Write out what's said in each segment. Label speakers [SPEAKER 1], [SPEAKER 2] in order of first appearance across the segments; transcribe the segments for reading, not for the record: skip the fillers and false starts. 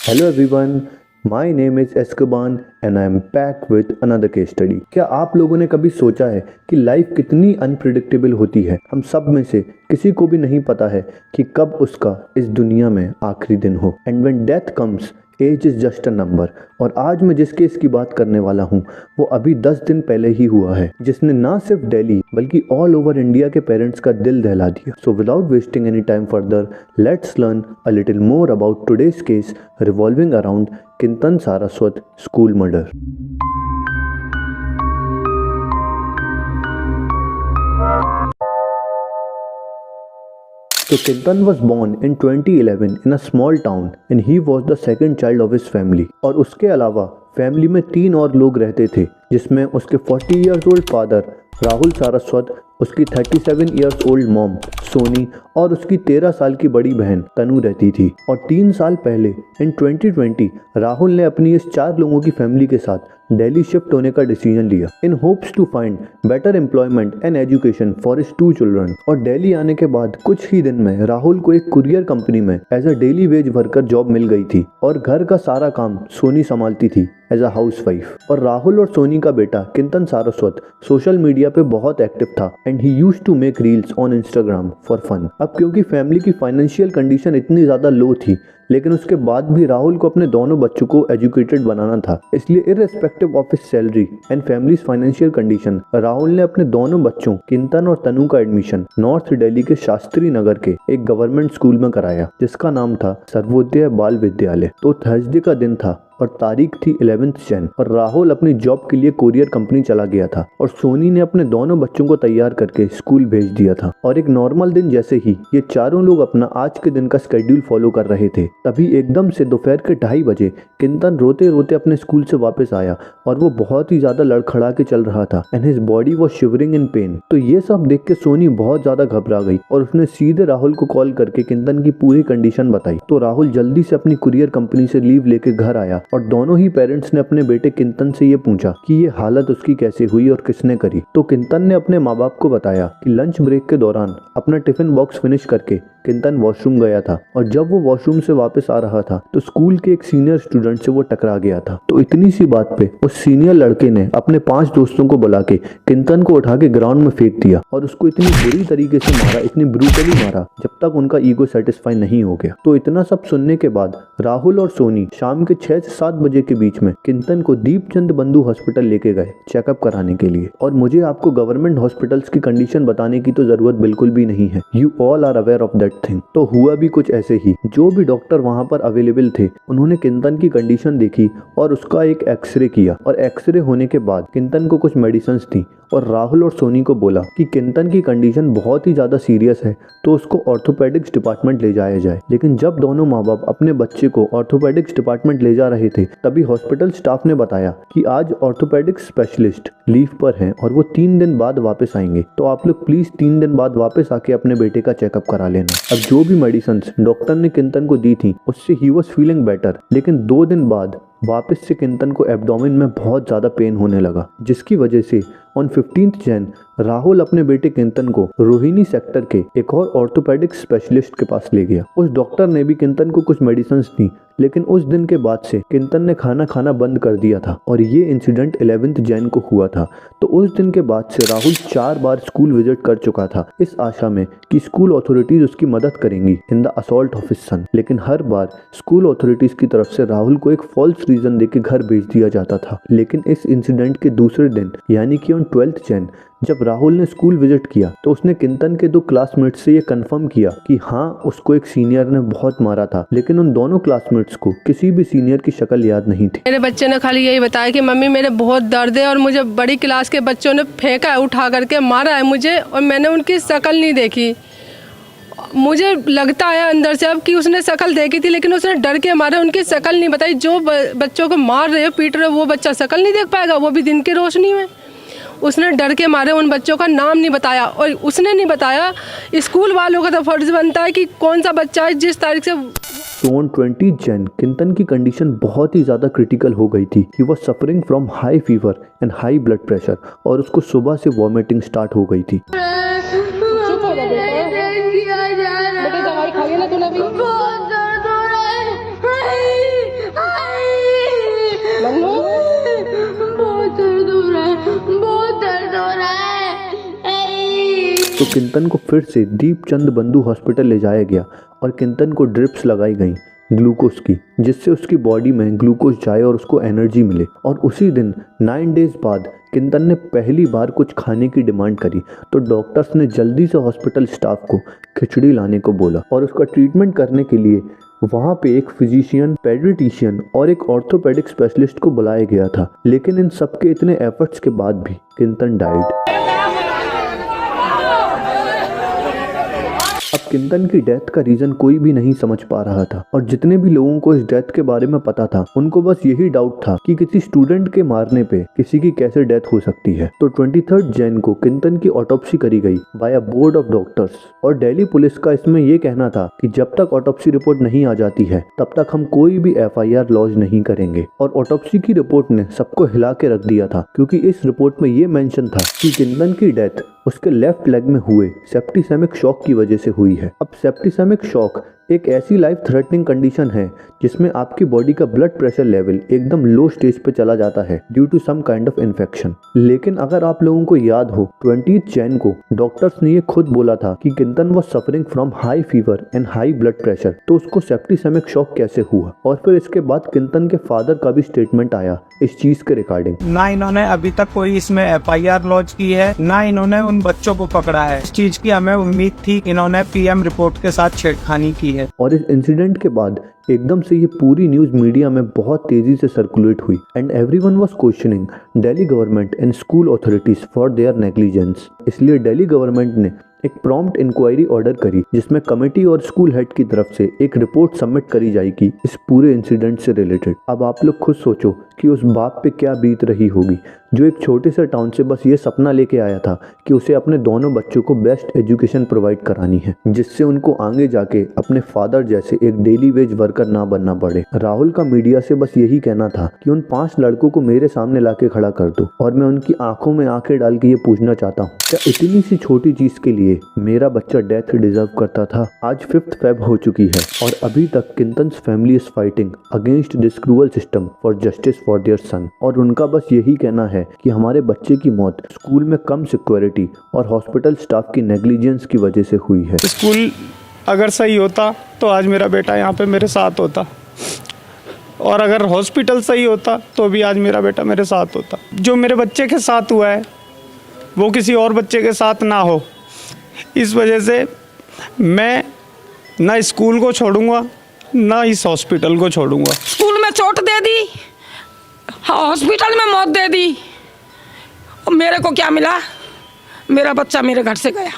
[SPEAKER 1] Hello everyone, my name is Eskaban and I am back with another case study। क्या आप लोगों ने कभी सोचा है कि लाइफ कितनी अनप्रिडिक्टेबल होती है? हम सब में से किसी को भी नहीं पता है कि कब उसका इस दुनिया में आखिरी दिन हो। And when death comes age is just a number. और आज मैं जिस केस की बात करने वाला हूँ वो अभी 10 दिन पहले ही हुआ है, जिसने ना सिर्फ दिल्ली बल्कि ऑल ओवर इंडिया के पेरेंट्स का दिल दहला दिया। So without wasting any time further, let's learn a little more about today's case revolving around Kintan Saraswat school murder. So Kintan was born in 2011 in a small town and he was the second child of his family। और उसके अलावा family में 3 और लोग रहते थे, जिसमें उसके 40 years old father Rahul Saraswat, उसकी 37 इयर्स ओल्ड मॉम सोनी और उसकी 13 साल की बड़ी बहन तनु रहती थी। और 3 साल पहले इन 2020 राहुल ने अपनी इस 4 लोगों की फैमिली के साथ दिल्ली शिफ्ट होने का डिसीजन लिया in hopes to find better employment and education for his 2 children. और दिल्ली आने के बाद कुछ ही दिन में राहुल को एक कुरियर कंपनी में as a daily wage worker job मिल गई थी और घर का सारा काम सोनी संभालती थी एज अ हाउसवाइफ। और राहुल और सोनी का बेटा किंतन सारस्वत सोशल मीडिया पे बहुत एक्टिव था and he used to make reels on Instagram for fun. अब क्योंकि फैमिली की फाइनेंशियल कंडीशन इतनी ज़्यादा लो थी, लेकिन उसके बाद भी राहुल को अपने दोनों बच्चों को एजुकेटेड बनाना था, इसलिए irrespective of his salary and families financial condition Rahul ने अपने दोनों बच्चों किंतन और तनु का एडमिशन नॉर्थ दिल्ली के शास्त्री नगर के एक गवर्नमेंट स्कूल में कराया, जिसका नाम था सर्वोदय बाल विद्यालय। तो थर्सडे का दिन था और तारीख थी 11 जन और राहुल अपनी जॉब के लिए कोरियर कंपनी चला गया था और सोनी ने अपने दोनों बच्चों को तैयार करके स्कूल भेज दिया था। और एक नॉर्मल दिन जैसे ही ये चारों लोग अपना आज के दिन का शेड्यूल फॉलो कर रहे थे, तभी एकदम से दोपहर के 2:30 बजे किंतन रोते रोते अपने स्कूल से वापस आया और वो बहुत ही ज्यादा लड़खड़ा के चल रहा था and his body was shivering in pen. तो ये सब देख के सोनी बहुत ज्यादा घबरा गई और उसने सीधे राहुल को कॉल करके किंतन की पूरी कंडीशन बताई। तो राहुल जल्दी से अपनी कुरियर कंपनी से लीव लेके घर आया और दोनों ही पेरेंट्स ने अपने बेटे किंतन से ये पूछा कि ये हालत उसकी कैसे हुई और किसने करी। तो किंतन ने अपने माँ बाप को बताया कि लंच ब्रेक के दौरान अपना टिफिन बॉक्स फिनिश करके किंतन वॉशरूम गया था और जब वो वॉशरूम से वापस आ रहा था तो स्कूल के एक सीनियर स्टूडेंट से वो टकरा गया था। तो इतनी सी बात पे उस सीनियर लड़के ने अपने 5 दोस्तों को बुला के किंतन को उठा के ग्राउंड में फेंक दिया और उसको इतनी बुरी तरीके से मारा, इतनी ब्रूटली मारा, जब तक उनका ईगो सेटिस्फाई नहीं हो गया। तो इतना सब सुनने के बाद राहुल और सोनी शाम के 6 से 7 बजे के बीच में किंतन को दीपचंद बंधु हॉस्पिटल लेके गए चेकअप कराने के लिए। और मुझे आपको गवर्नमेंट हॉस्पिटल्स की कंडीशन बताने की तो जरूरत बिल्कुल भी नहीं है, you all are aware of that thing. तो हुआ भी कुछ ऐसे ही, जो भी डॉक्टर वहां पर अवेलेबल थे उन्होंने किंतन की कंडीशन देखी और उसका एक एक्सरे किया और एक्सरे होने के बाद किंतन को कुछ मेडिसिन दी और राहुल और सोनी को बोला कि किंतन की कंडीशन बहुत ही ज़्यादा सीरियस है तो उसको ऑर्थोपेडिक्स डिपार्टमेंट ले जाया जाए। लेकिन जब दोनों माँ बाप अपने बच्चे को ऑर्थोपेडिक्स डिपार्टमेंट ले जा रहे थे, तभी हॉस्पिटल स्टाफ ने बताया कि आज ऑर्थोपेडिक्स स्पेशलिस्ट लीव पर हैं और वो 3 दिन बाद वापस आएंगे, तो आप लोग प्लीज़ 3 दिन बाद वापस आके अपने बेटे का चेकअप करा लेना। अब जो भी मेडिसिन डॉक्टर ने किंतन को दी थी उससे ही वॉज फीलिंग बेटर, लेकिन 2 दिन बाद वापस से किंतन को एब्डोमेन में बहुत ज़्यादा पेन होने लगा, जिसकी वजह से ऑन 15 जन राहुल अपने बेटे किंतन को रोहिणी सेक्टर के एक और ऑर्थोपेडिक स्पेशलिस्ट के पास ले गया। उस डॉक्टर ने भी किंतन को कुछ मेडिसिन दी, लेकिन उस दिन के बाद से किंतन ने खाना खाना बंद कर दिया था और ये इंसिडेंट 11 जैन को हुआ था। तो उस दिन के बाद से राहुल 4 बार स्कूल विजिट कर चुका था इस आशा में कि स्कूल अथॉरिटीज उसकी मदद करेंगी in the assault of his son, लेकिन हर बार स्कूल अथॉरिटीज की तरफ से राहुल को एक फॉल्स रीजन देके घर भेज दिया जाता था। लेकिन इस इंसिडेंट के दूसरे दिन यानी कि ऑन 12 जैन जब राहुल ने स्कूल विजिट किया तो उसने किंतन के 2 क्लासमेट्स से ये कंफर्म किया कि हाँ, उसको एक सीनियर ने बहुत मारा था, लेकिन उन दोनों क्लासमेट्स को किसी भी सीनियर की शक्ल याद नहीं थी।
[SPEAKER 2] मेरे बच्चे ने खाली यही बताया कि मम्मी मेरे बहुत दर्द है और मुझे बड़ी क्लास के बच्चों ने फेंका है, उठा करके मारा है मुझे और मैंने उनकी शक्ल नहीं देखी। मुझे लगता है अंदर से अब कि उसने शक्ल देखी थी, लेकिन उसने डर के मारे उनकी शक्ल नहीं बताई। जो बच्चों को मार रहे हो, पीट रहे हो, वो बच्चा शक्ल नहीं देख पाएगा, वो भी दिन की रोशनी में। उसने डर के मारे उन बच्चों का नाम नहीं बताया और उसने नहीं बताया। स्कूल वालों का तो फर्ज बनता है कि कौन सा बच्चा है जिस तारीख से।
[SPEAKER 1] तो ऑन 20 जन किंतन की कंडीशन बहुत ही ज़्यादा क्रिटिकल हो गई थी। He was suffering from high fever and high blood pressure और उसको सुबह से वॉमिटिंग स्टार्ट हो गई थी।
[SPEAKER 2] दवाई खाई ना तूने भी? बहुत दर्द हो रहा है।
[SPEAKER 1] किंतन को फिर से दीपचंद बंधु हॉस्पिटल ले जाया गया और किंतन को ड्रिप्स लगाई गई ग्लूकोज की, जिससे उसकी बॉडी में ग्लूकोज जाए और उसको एनर्जी मिले। और उसी दिन 9 डेज बाद किंतन ने पहली बार कुछ खाने की डिमांड करी तो डॉक्टर्स ने जल्दी से हॉस्पिटल स्टाफ को खिचड़ी लाने को बोला और उसका ट्रीटमेंट करने के लिए वहाँ पे एक फिजिशियन, पेडिट्रिशियन और एक ऑर्थोपेडिक स्पेशलिस्ट को बुलाया गया था। लेकिन इन सब के इतने एफर्ट्स के बाद भी किंतन डाइड। अब किंतन की डेथ का रीजन कोई भी नहीं समझ पा रहा था और जितने भी लोगों को इस डेथ के बारे में पता था उनको बस यही डाउट था कि किसी स्टूडेंट के मारने पे किसी की कैसे डेथ हो सकती है। तो 23 जैन को किंतन की ऑटोप्सी करी गई बाय बोर्ड ऑफ डॉक्टर्स और दिल्ली पुलिस का इसमें यह कहना था कि जब तक ऑटोप्सी रिपोर्ट नहीं आ जाती है तब तक हम कोई भी FIR लॉन्च नहीं करेंगे। और ऑटोप्सी की रिपोर्ट ने सबको हिला के रख दिया था क्योंकि इस रिपोर्ट में ये मेंशन था कि किंतन की डेथ उसके लेफ्ट लेग में हुए सेप्टिसेमिक शॉक की वजह से हुई है। अब सेप्टिसेमिक शॉक एक ऐसी लाइफ थ्रेटनिंग कंडीशन है जिसमें आपकी बॉडी का ब्लड प्रेशर लेवल एकदम लो स्टेज पे चला जाता है due to some kind of infection. लेकिन अगर आप लोगों को याद हो 20 जैन को डॉक्टर्स ने ये खुद बोला था कि Kintan was suffering from high fever and high blood pressure, तो उसको सेप्टिसेमिक शॉक कैसे हुआ। और फिर इसके बाद किंतन के फादर का भी स्टेटमेंट आया इस चीज के रिगार्डिंग।
[SPEAKER 3] ना इन्होंने अभी तक कोई इसमें FIR लॉन्च की है, ना इन्होंने उन बच्चों को पकड़ा है। इस चीज की हमें उम्मीद थी, इन्होंने PM रिपोर्ट के साथ छेड़खानी की है।
[SPEAKER 1] और इस इंसिडेंट के बाद एकदम से ये पूरी न्यूज मीडिया में बहुत तेजी से सर्कुलेट हुई and everyone was questioning Delhi government and school authorities for their negligence. इसलिए दिल्ली गवर्नमेंट ने एक प्रॉम्प्ट इंक्वायरी ऑर्डर करी जिसमें कमेटी और स्कूल हेड की तरफ से एक रिपोर्ट सबमिट करी जाएगी इस पूरे इंसिडेंट से रिलेटेड। अब आप लोग खुद सोचो कि उस बाप पे क्या बीत रही होगी जो एक छोटे से टाउन से बस ये सपना लेके आया था कि उसे अपने दोनों बच्चों को बेस्ट एजुकेशन प्रोवाइड करानी है जिससे उनको आगे जाके अपने फादर जैसे एक डेली वेज वर्कर ना बनना पड़े। राहुल का मीडिया से बस यही कहना था कि उन 5 लड़कों को मेरे सामने लाके खड़ा कर दो और मैं उनकी आंखों में आंखें डाल के ये पूछना चाहता हूँ, क्या इतनी सी छोटी चीज के लिए मेरा बच्चा डेथ डिजर्व करता था। आज 5 फेब हो चुकी है और अभी तक Kintan's family is fighting against this cruel system for justice for their son. और उनका बस यही कहना है कि हमारे बच्चे की मौत स्कूल में कम सिक्योरिटी और हॉस्पिटल स्टाफ की नेग्लिजेंस की वजह से हुई है।
[SPEAKER 3] स्कूल अगर सही होता तो आज मेरा बेटा यहाँ पे मेरे साथ होता, और अगर हॉस्पिटल सही होता तो भी आज मेरा बेटा मेरे साथ होता। जो मेरे बच्चे के साथ हुआ है वो किसी और बच्चे के साथ ना हो, इस वजह से मैं ना स्कूल को छोड़ूंगा ना इस हॉस्पिटल को छोड़ूंगा।
[SPEAKER 4] स्कूल में चोट दे दी, हॉस्पिटल में मौत दे दी, और मेरे को क्या मिला? मेरा बच्चा मेरे घर से गया,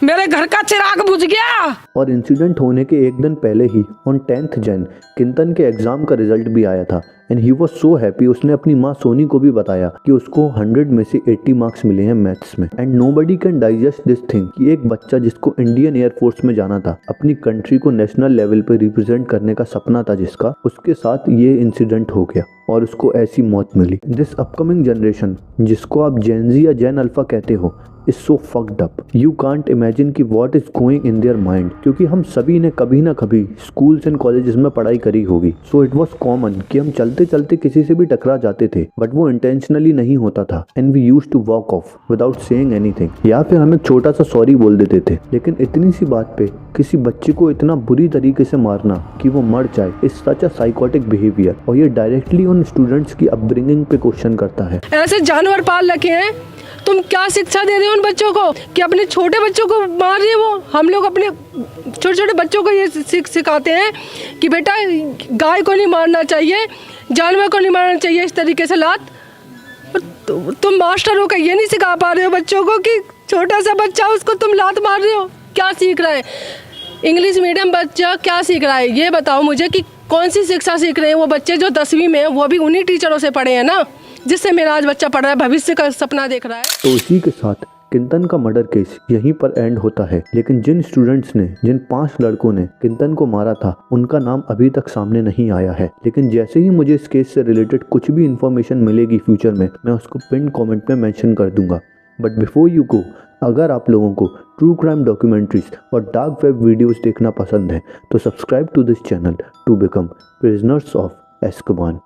[SPEAKER 4] मेरे घर का चिराग बुझ गया।
[SPEAKER 1] और इंसिडेंट होने के एक दिन पहले ही ऑन 10 जैन किंतन के एग्जाम का रिजल्ट भी आया था and he was so happy. उसने अपनी माँ सोनी को भी बताया कि उसको 100 में से 80 मार्क्स मिले हैं मैथ्स में। And nobody can digest this thing कि एक बच्चा जिसको इंडियन एयरफोर्स में जाना था, अपनी कंट्री को नेशनल लेवल पे रिप्रेजेंट करने का सपना था जिसका, उसके साथ ये इंसिडेंट हो गया और उसको ऐसी मौत मिली। दिस अपकमिंग जनरेशन जिसको आप जेन ज़ी या जेन अल्फा कहते हो is so fucked up. You can't imagine कि what is going in their mind, क्योंकि हम सभी ने कभी ना कभी स्कूल्स एंड कॉलेजेस में पढ़ाई करी होगी। सो इट वाज कॉमन कि हम चलते चलते किसी से भी टकरा जाते थे, बट वो इंटेंशनली नहीं होता था and we used to walk off without saying anything, या फिर हम एक छोटा सा सॉरी बोल देते थे। लेकिन इतनी सी बात पे किसी बच्चे को इतना बुरी तरीके से मारना कि वो मर जाए is such a psychotic behaviour, और ये डायरेक्टली उन स्टूडेंट्स की अपब्रिंगिंग पे क्वेश्चन करता है।
[SPEAKER 2] ऐसे जानवर पाल रखे हैं, तुम क्या शिक्षा दे रहे हो उन बच्चों को कि अपने छोटे बच्चों को मार रही है वो। हम लोग अपने छोटे छोटे बच्चों को ये सिखाते हैं कि बेटा गाय को नहीं मारना चाहिए, जानवर को नहीं मारना चाहिए इस तरीके से लात। तुम मास्टर हो, ये नहीं सिखा पा रहे हो बच्चों को कि छोटा सा बच्चा उसको तुम लात मार रहे हो। क्या सीख रहा है इंग्लिश मीडियम बच्चा, क्या सीख रहा है ये बताओ मुझे कि कौन सी शिक्षा सीख रहे हैं वो बच्चे जो 10वीं में, वो भी उन्हीं टीचरों से पढ़े हैं ना जिससे मेरा आज बच्चा पढ़ रहा है, भविष्य का सपना देख रहा है।
[SPEAKER 1] तो इसी के साथ किंतन का मर्डर केस यहीं पर एंड होता है। लेकिन जिन स्टूडेंट्स ने, जिन 5 लड़कों ने किंतन को मारा था, उनका नाम अभी तक सामने नहीं आया है। लेकिन जैसे ही मुझे इस केस से रिलेटेड कुछ भी इंफॉर्मेशन मिलेगी फ्यूचर में, मैं उसको पिन कमेंट में मेंशन कर दूंगा। बट बिफोर यू गो, अगर आप लोगों को ट्रू क्राइम डॉक्यूमेंट्रीज और डार्क वेब वीडियोस देखना पसंद है तो subscribe to this channel to become prisoners of Azkaban.